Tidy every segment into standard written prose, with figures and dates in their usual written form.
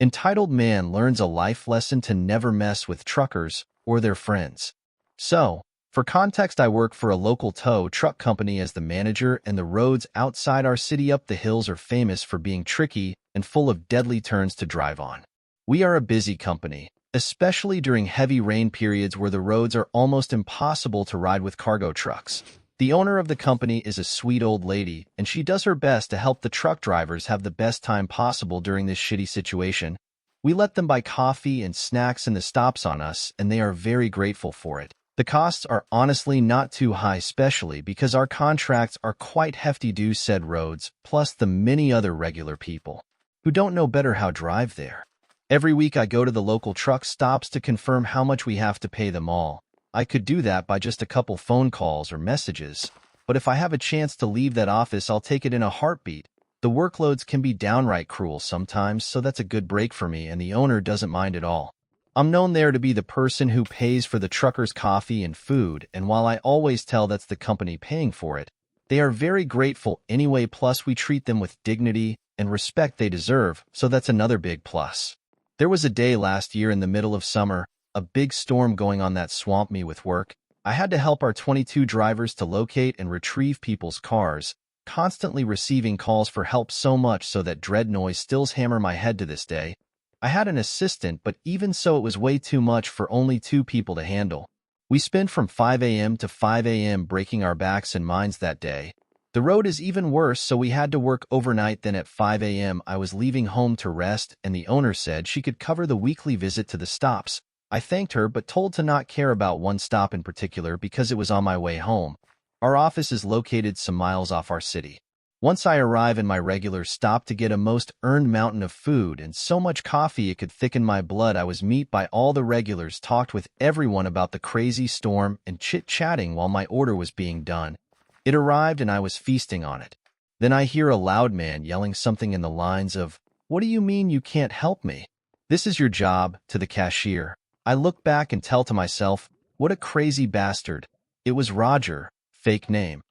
Entitled man learns a life lesson to never mess with truckers or their friends. So, for context, I work for a local tow truck company as the manager, and the roads outside our city up the hills are famous for being tricky and full of deadly turns to drive on. We are a busy company, especially during heavy rain periods where the roads are almost impossible to ride with cargo trucks. The owner of the company is a sweet old lady, and she does her best to help the truck drivers have the best time possible during this shitty situation. We let them buy coffee and snacks in the stops on us, and they are very grateful for it. The costs are honestly not too high, especially because our contracts are quite hefty due said roads, plus the many other regular people who don't know better how drive there. Every week I go to the local truck stops to confirm how much we have to pay them all. I could do that by just a couple phone calls or messages, but if I have a chance to leave that office, I'll take it in a heartbeat. The workloads can be downright cruel sometimes, so that's a good break for me, and the owner doesn't mind at all. I'm known there to be the person who pays for the truckers' coffee and food, and while I always tell that's the company paying for it, they are very grateful anyway, plus we treat them with dignity and respect they deserve, so that's another big plus. There was a day last year in the middle of summer, a big storm going on that swamped me with work. I had to help our 22 drivers to locate and retrieve people's cars, constantly receiving calls for help so much so that dread noise still hammer my head to this day. I had an assistant, but even so it was way too much for only 2 people to handle. We spent from 5 a.m. to 5 a.m. breaking our backs and minds that day. The road is even worse, so we had to work overnight. Then at 5 a.m. I was leaving home to rest, and the owner said she could cover the weekly visit to the stops. I thanked her, but told to not care about one stop in particular because it was on my way home. Our office is located some miles off our city. Once I arrive in my regular stop to get a most earned mountain of food and so much coffee it could thicken my blood, I was met by all the regulars, talked with everyone about the crazy storm, and chit-chatting while my order was being done. It arrived and I was feasting on it. Then I hear a loud man yelling something in the lines of, "What do you mean you can't help me? This is your job," to the cashier. I look back and tell to myself, what a crazy bastard. It was Roger, fake name.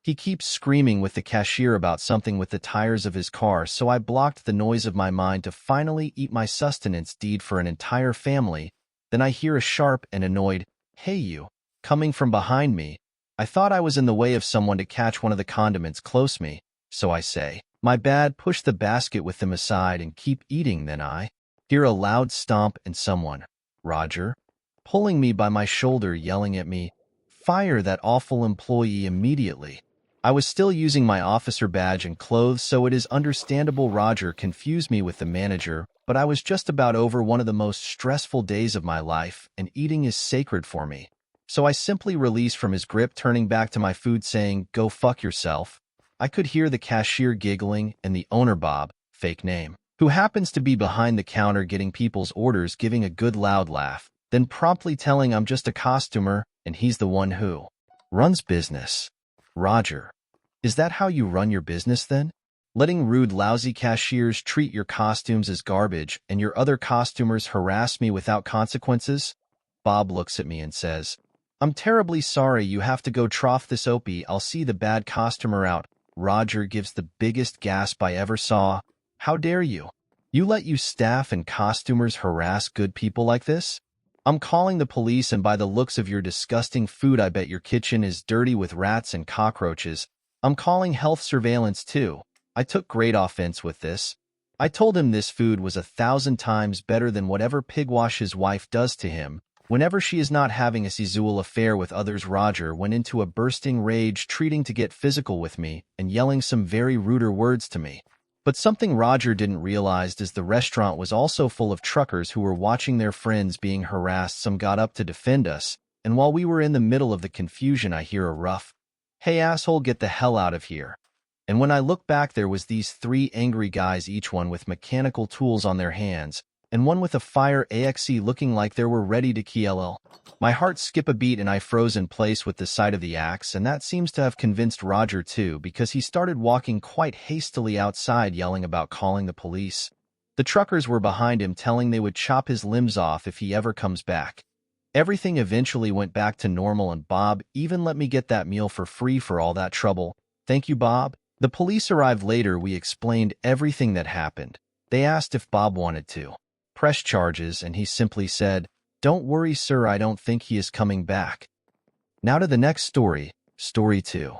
He keeps screaming with the cashier about something with the tires of his car, so I blocked the noise of my mind to finally eat my sustenance deed for an entire family. Then I hear a sharp and annoyed, "Hey you," coming from behind me. I thought I was in the way of someone to catch one of the condiments close me, so I say, "My bad," push the basket with them aside and keep eating. Then I hear a loud stomp and someone, Roger, pulling me by my shoulder, yelling at me, "Fire that awful employee immediately." I was still using my officer badge and clothes, so it is understandable Roger confused me with the manager, but I was just about over one of the most stressful days of my life, and eating is sacred for me. So I simply released from his grip, turning back to my food saying, "Go fuck yourself." I could hear the cashier giggling and the owner, Bob, fake name, who happens to be behind the counter getting people's orders, giving a good loud laugh, then promptly telling I'm just a customer and he's the one who runs business. Roger, is that how you run your business then? Letting rude, lousy cashiers treat your costumes as garbage and your other costumers harass me without consequences? Bob looks at me and says, "I'm terribly sorry you have to go trough this opie. I'll see the bad costumer out." Roger gives the biggest gasp I ever saw. "How dare you? You let you staff and costumers harass good people like this? I'm calling the police, and by the looks of your disgusting food, I bet your kitchen is dirty with rats and cockroaches. I'm calling health surveillance too." I took great offense with this. I told him this food was 1,000 times better than whatever pigwash his wife does to him whenever she is not having a sexual affair with others. Roger went into a bursting rage, treating to get physical with me and yelling some very ruder words to me. But something Roger didn't realize is the restaurant was also full of truckers who were watching their friends being harassed. Some got up to defend us, and while we were in the middle of the confusion, I hear a rough, "Hey asshole, get the hell out of here." And when I look back, there was these 3 angry guys, each one with mechanical tools on their hands, and one with a fire axe, looking like they were ready to kill. My heart skipped a beat and I froze in place with the sight of the axe, and that seems to have convinced Roger too, because he started walking quite hastily outside, yelling about calling the police. The truckers were behind him, telling they would chop his limbs off if he ever comes back. Everything eventually went back to normal, and Bob even let me get that meal for free for all that trouble. Thank you, Bob. The police arrived later. We explained everything that happened. They asked if Bob wanted to press charges, and he simply said, "Don't worry, sir, I don't think he is coming back." Now to the next story, story 2.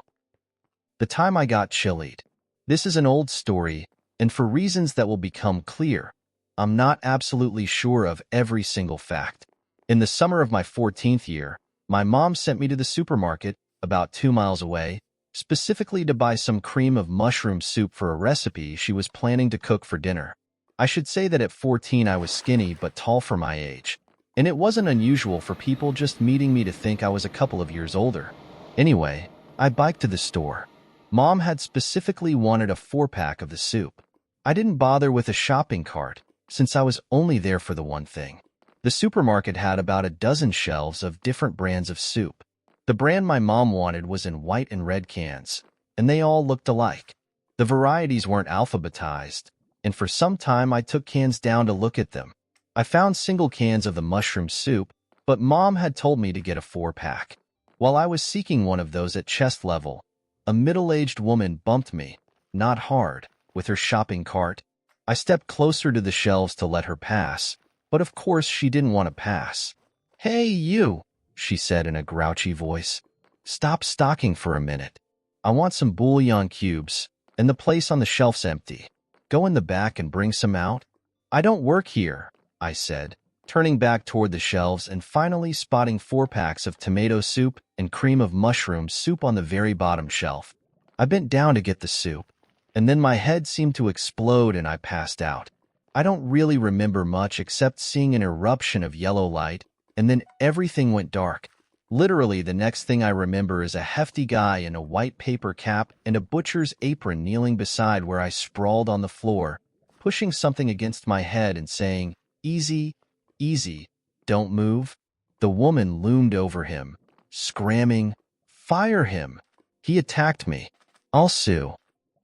The time I got chilied. This is an old story, and for reasons that will become clear, I'm not absolutely sure of every single fact. In the summer of my 14th year, my mom sent me to the supermarket, about 2 miles away, specifically to buy some cream of mushroom soup for a recipe she was planning to cook for dinner. I should say that at 14 I was skinny but tall for my age, and it wasn't unusual for people just meeting me to think I was a couple of years older. Anyway, I biked to the store. Mom had specifically wanted a 4-pack of the soup. I didn't bother with a shopping cart, since I was only there for the one thing. The supermarket had about a dozen shelves of different brands of soup. The brand my mom wanted was in white and red cans, and they all looked alike. The varieties weren't alphabetized, and for some time I took cans down to look at them. I found single cans of the mushroom soup, but Mom had told me to get a 4-pack. While I was seeking one of those at chest level, a middle-aged woman bumped me, not hard, with her shopping cart. I stepped closer to the shelves to let her pass, but of course she didn't want to pass. "Hey, you," she said in a grouchy voice. "Stop stalking for a minute. I want some bouillon cubes, and the place on the shelf's empty. Go in the back and bring some out." "I don't work here," I said, turning back toward the shelves and finally spotting 4-packs of tomato soup and cream of mushroom soup on the very bottom shelf. I bent down to get the soup, and then my head seemed to explode and I passed out. I don't really remember much except seeing an eruption of yellow light, and then everything went dark. Literally, the next thing I remember is a hefty guy in a white paper cap and a butcher's apron kneeling beside where I sprawled on the floor, pushing something against my head and saying, "Easy, easy, don't move." The woman loomed over him, screaming, "Fire him! He attacked me. I'll sue."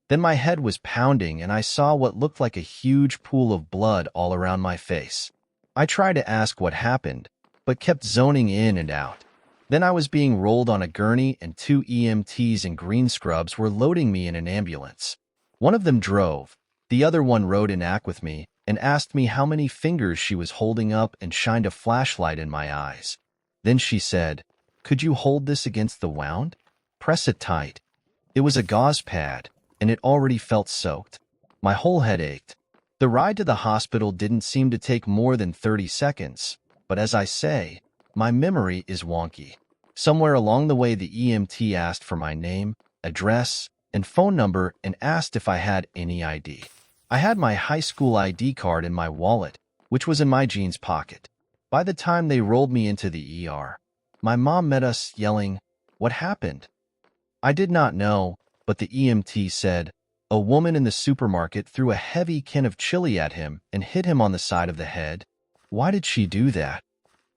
Then my head was pounding and I saw what looked like a huge pool of blood all around my face. I tried to ask what happened, but kept zoning in and out. Then I was being rolled on a gurney and 2 EMTs in green scrubs were loading me in an ambulance. One of them drove, the other one rode in ack with me and asked me how many fingers she was holding up and shined a flashlight in my eyes. Then she said, "Could you hold this against the wound? Press it tight." It was a gauze pad, and it already felt soaked. My whole head ached. The ride to the hospital didn't seem to take more than 30 seconds, but as I say, my memory is wonky. Somewhere along the way, the EMT asked for my name, address, and phone number and asked if I had any ID. I had my high school ID card in my wallet, which was in my jeans pocket. By the time they rolled me into the ER, my mom met us yelling, "What happened?" I did not know, but the EMT said, "A woman in the supermarket threw a heavy can of chili at him and hit him on the side of the head." Why did she do that?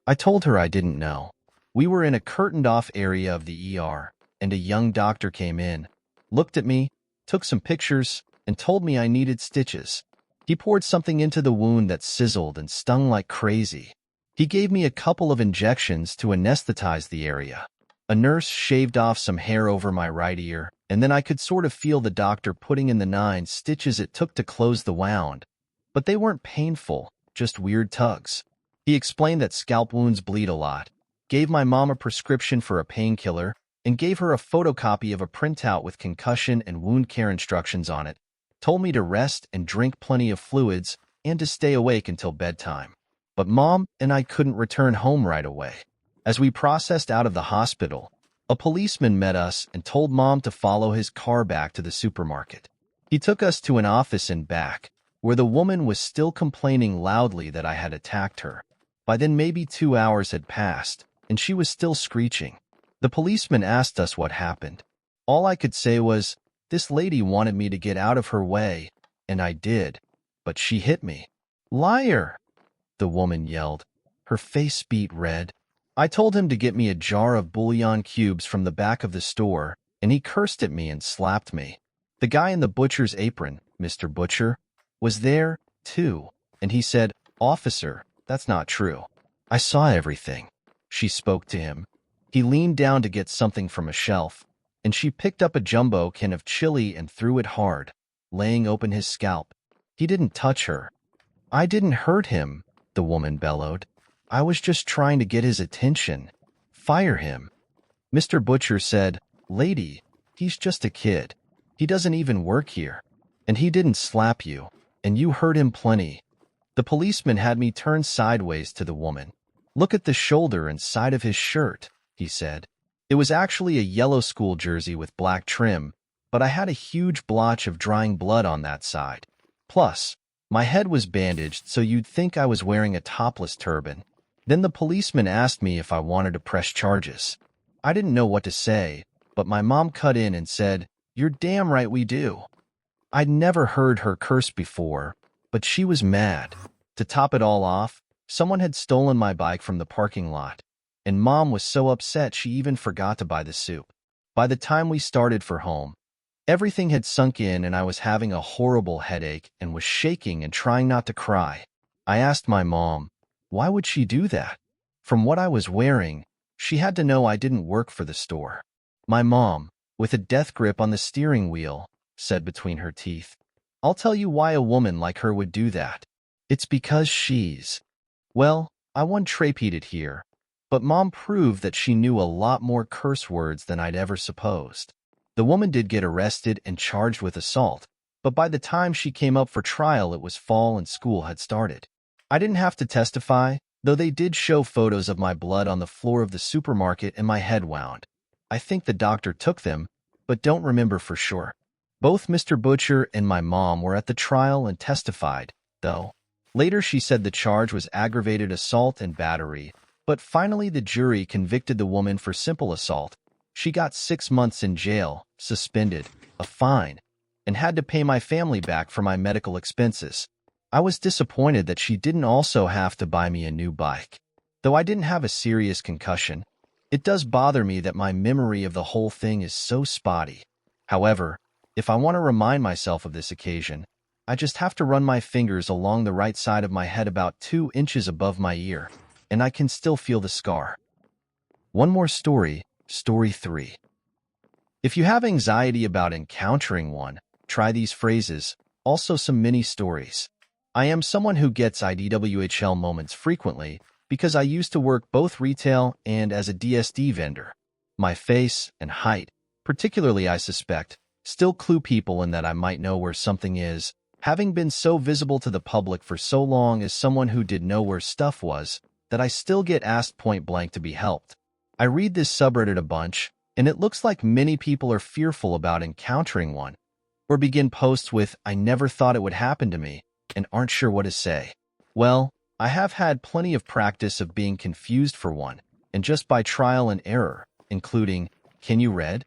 I told her I didn't know. We were in a curtained-off area of the ER, and a young doctor came in, looked at me, took some pictures, and told me I needed stitches. He poured something into the wound that sizzled and stung like crazy. He gave me a couple of injections to anesthetize the area. A nurse shaved off some hair over my right ear, and then I could sort of feel the doctor putting in the 9 stitches it took to close the wound. But they weren't painful, just weird tugs. He explained that scalp wounds bleed a lot, gave my mom a prescription for a painkiller, and gave her a photocopy of a printout with concussion and wound care instructions on it, told me to rest and drink plenty of fluids, and to stay awake until bedtime. But Mom and I couldn't return home right away. As we processed out of the hospital, a policeman met us and told Mom to follow his car back to the supermarket. He took us to an office in back, where the woman was still complaining loudly that I had attacked her. By then maybe 2 hours had passed, and she was still screeching. The policeman asked us what happened. All I could say was, "This lady wanted me to get out of her way, and I did, but she hit me." "Liar!" the woman yelled, her face beet red. I told him to get me a jar of bouillon cubes from the back of the store, and he cursed at me and slapped me. The guy in the butcher's apron, Mr. Butcher, was there, too, and he said, "Officer, that's not true. I saw everything." She spoke to him. He leaned down to get something from a shelf, and she picked up a jumbo can of chili and threw it hard, laying open his scalp. He didn't touch her. I didn't hurt him, the woman bellowed. I was just trying to get his attention. Fire him. Mr. Butcher said, Lady, he's just a kid. He doesn't even work here. And he didn't slap you, and you hurt him plenty. The policeman had me turn sideways to the woman. Look at the shoulder and side of his shirt, he said. It was actually a yellow school jersey with black trim, but I had a huge blotch of drying blood on that side. Plus, my head was bandaged so you'd think I was wearing a topless turban. Then the policeman asked me if I wanted to press charges. I didn't know what to say, but my mom cut in and said, You're damn right we do. I'd never heard her curse before, but she was mad. To top it all off, someone had stolen my bike from the parking lot, and Mom was so upset she even forgot to buy the soup. By the time we started for home, everything had sunk in and I was having a horrible headache and was shaking and trying not to cry. I asked my mom, why would she do that? From what I was wearing, she had to know I didn't work for the store. My mom, with a death grip on the steering wheel, said between her teeth, I'll tell you why a woman like her would do that. It's because she's... Well, I won't repeat it here, but Mom proved that she knew a lot more curse words than I'd ever supposed. The woman did get arrested and charged with assault, but by the time she came up for trial it was fall and school had started. I didn't have to testify, though they did show photos of my blood on the floor of the supermarket and my head wound. I think the doctor took them, but don't remember for sure. Both Mr. Butcher and my mom were at the trial and testified, though. Later she said the charge was aggravated assault and battery, but finally the jury convicted the woman for simple assault. She got 6 months in jail, suspended, a fine, and had to pay my family back for my medical expenses. I was disappointed that she didn't also have to buy me a new bike. Though I didn't have a serious concussion, it does bother me that my memory of the whole thing is so spotty. However, if I want to remind myself of this occasion, I just have to run my fingers along the right side of my head about 2 inches above my ear, and I can still feel the scar. One more story, story 3. If you have anxiety about encountering one, try these phrases, also some mini stories. I am someone who gets IDWHL moments frequently because I used to work both retail and as a DSD vendor. My face and height, particularly I suspect, still clue people in that I might know where something is, having been so visible to the public for so long as someone who did know where stuff was, that I still get asked point blank to be helped. I read this subreddit a bunch, and it looks like many people are fearful about encountering one, or begin posts with, I never thought it would happen to me, and aren't sure what to say. Well, I have had plenty of practice of being confused for one, and just by trial and error, including, can you read?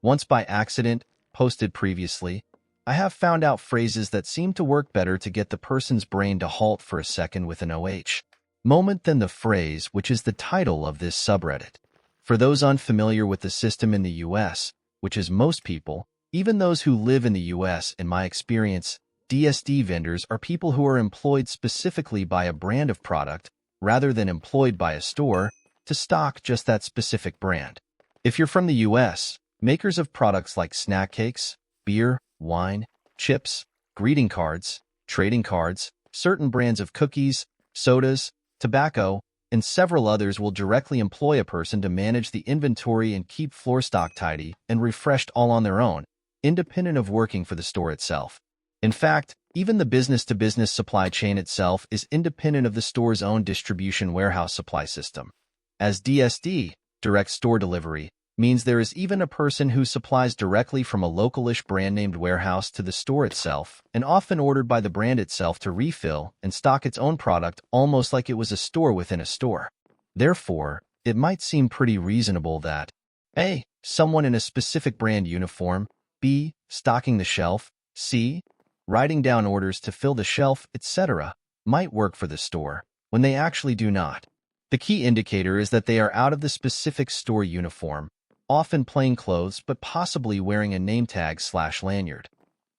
Once by accident, posted previously, I have found out phrases that seem to work better to get the person's brain to halt for a second with an OH moment than the phrase which is the title of this subreddit. For those unfamiliar with the system in the US, which is most people, even those who live in the US, in my experience, DSD vendors are people who are employed specifically by a brand of product rather than employed by a store to stock just that specific brand. If you're from the US, makers of products like snack cakes, beer, wine, chips, greeting cards, trading cards, certain brands of cookies, sodas, tobacco, and several others will directly employ a person to manage the inventory and keep floor stock tidy and refreshed all on their own, independent of working for the store itself. In fact, even the business-to-business supply chain itself is independent of the store's own distribution warehouse supply system. As DSD, direct store delivery, means there is even a person who supplies directly from a localish brand-named warehouse to the store itself, and often ordered by the brand itself to refill and stock its own product almost like it was a store within a store. Therefore, it might seem pretty reasonable that A. Someone in a specific brand uniform, B. Stocking the shelf, C. Writing down orders to fill the shelf, etc., might work for the store, when they actually do not. The key indicator is that they are out of the specific store uniform, often plain clothes but possibly wearing a name tag/lanyard.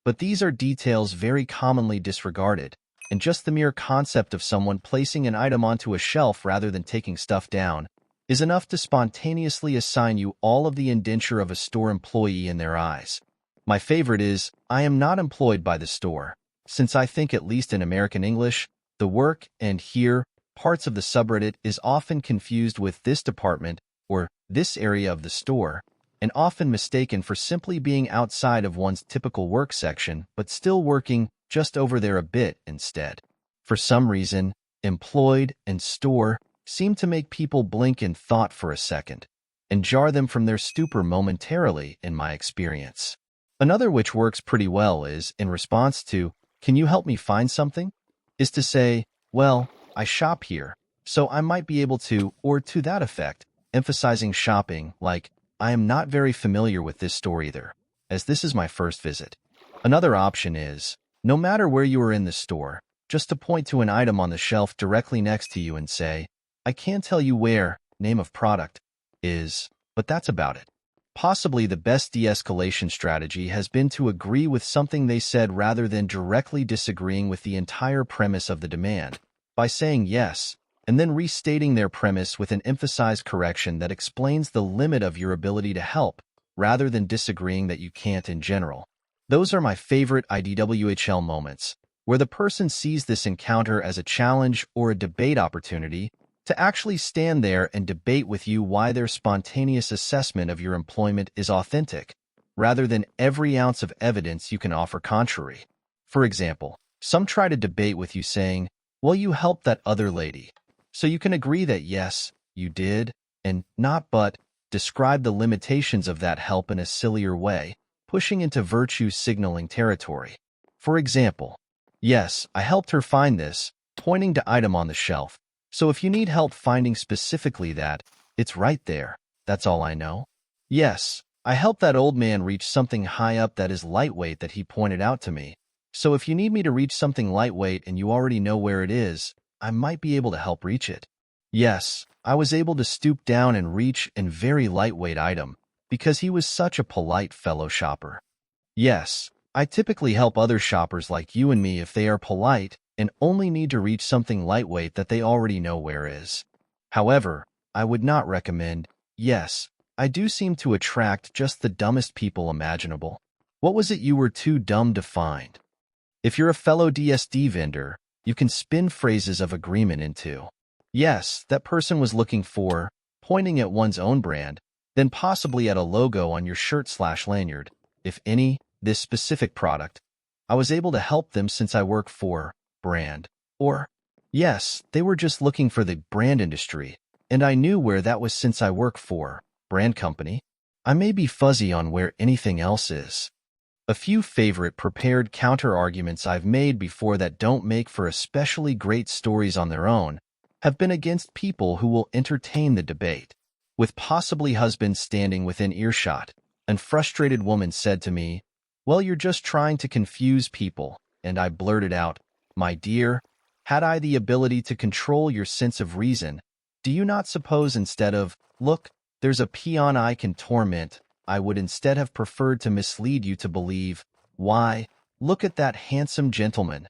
But these are details very commonly disregarded, and just the mere concept of someone placing an item onto a shelf rather than taking stuff down is enough to spontaneously assign you all of the indenture of a store employee in their eyes. My favorite is, I am not employed by the store, since I think at least in American English, the work and here parts of the subreddit is often confused with this department or this area of the store, and often mistaken for simply being outside of one's typical work section, but still working just over there a bit instead. For some reason, employed and store seem to make people blink in thought for a second, and jar them from their stupor momentarily, in my experience. Another which works pretty well is, in response to, "Can you help me find something?" is to say, "Well, I shop here, so I might be able to," or to that effect, emphasizing shopping, like, "I am not very familiar with this store either, as this is my first visit." Another option is, no matter where you are in the store, just to point to an item on the shelf directly next to you and say, "I can't tell you where, name of product, is, but that's about it." Possibly the best de-escalation strategy has been to agree with something they said rather than directly disagreeing with the entire premise of the demand, by saying yes, and then restating their premise with an emphasized correction that explains the limit of your ability to help, rather than disagreeing that you can't in general. Those are my favorite IDWHL moments, where the person sees this encounter as a challenge or a debate opportunity to actually stand there and debate with you why their spontaneous assessment of your employment is authentic, rather than every ounce of evidence you can offer contrary. For example, some try to debate with you saying, "Well, you helped that other lady." So you can agree that yes, you did, and not but, describe the limitations of that help in a sillier way, pushing into virtue signaling territory. For example, "Yes, I helped her find this," pointing to item on the shelf. "So if you need help finding specifically that, it's right there. That's all I know." "Yes, I helped that old man reach something high up that is lightweight that he pointed out to me. So if you need me to reach something lightweight and you already know where it is, I might be able to help reach it." "Yes, I was able to stoop down and reach a very lightweight item because he was such a polite fellow shopper." "Yes, I typically help other shoppers like you and me if they are polite and only need to reach something lightweight that they already know where is. However, I would not recommend, yes, I do seem to attract just the dumbest people imaginable. What was it you were too dumb to find?" If you're a fellow DSD vendor, you can spin phrases of agreement into, "Yes, that person was looking for," pointing at one's own brand, then possibly at a logo on your shirt/lanyard, "if any, this specific product. I was able to help them since I work for brand," or, "Yes, they were just looking for the brand industry, and I knew where that was since I work for brand company. I may be fuzzy on where anything else is." A few favorite prepared counter-arguments I've made before that don't make for especially great stories on their own have been against people who will entertain the debate. With possibly husbands standing within earshot, a frustrated woman said to me, "Well, you're just trying to confuse people," and I blurted out, "My dear, had I the ability to control your sense of reason, do you not suppose instead of, 'Look, there's a peon I can torment,' I would instead have preferred to mislead you to believe, 'Why, look at that handsome gentleman,'"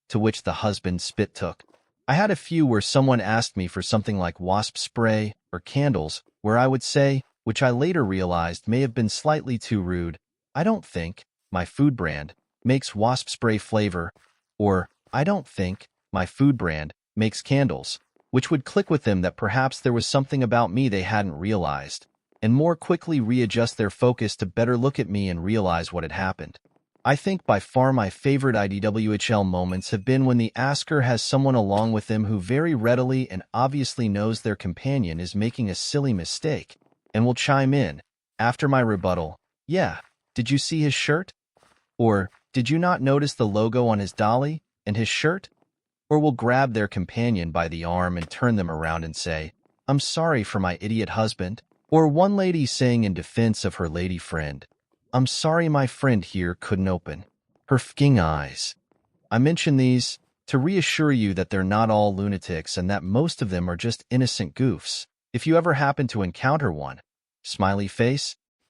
to which the husband spit took. I had a few where someone asked me for something like wasp spray or candles, where I would say, which I later realized may have been slightly too rude, "I don't think my food brand makes wasp spray flavor," or "I don't think my food brand makes candles," which would click with them that perhaps there was something about me they hadn't realized, and more quickly readjust their focus to better look at me and realize what had happened. I think by far my favorite IDWHL moments have been when the asker has someone along with them who very readily and obviously knows their companion is making a silly mistake, and will chime in, after my rebuttal, "Yeah, did you see his shirt?" Or, "Did you not notice the logo on his dolly and his shirt?" Or will grab their companion by the arm and turn them around and say, "I'm sorry for my idiot husband." Or one lady saying in defense of her lady friend, "I'm sorry my friend here couldn't open her fing eyes." I mention these to reassure you that they're not all lunatics and that most of them are just innocent goofs. If you ever happen to encounter one, smiley face,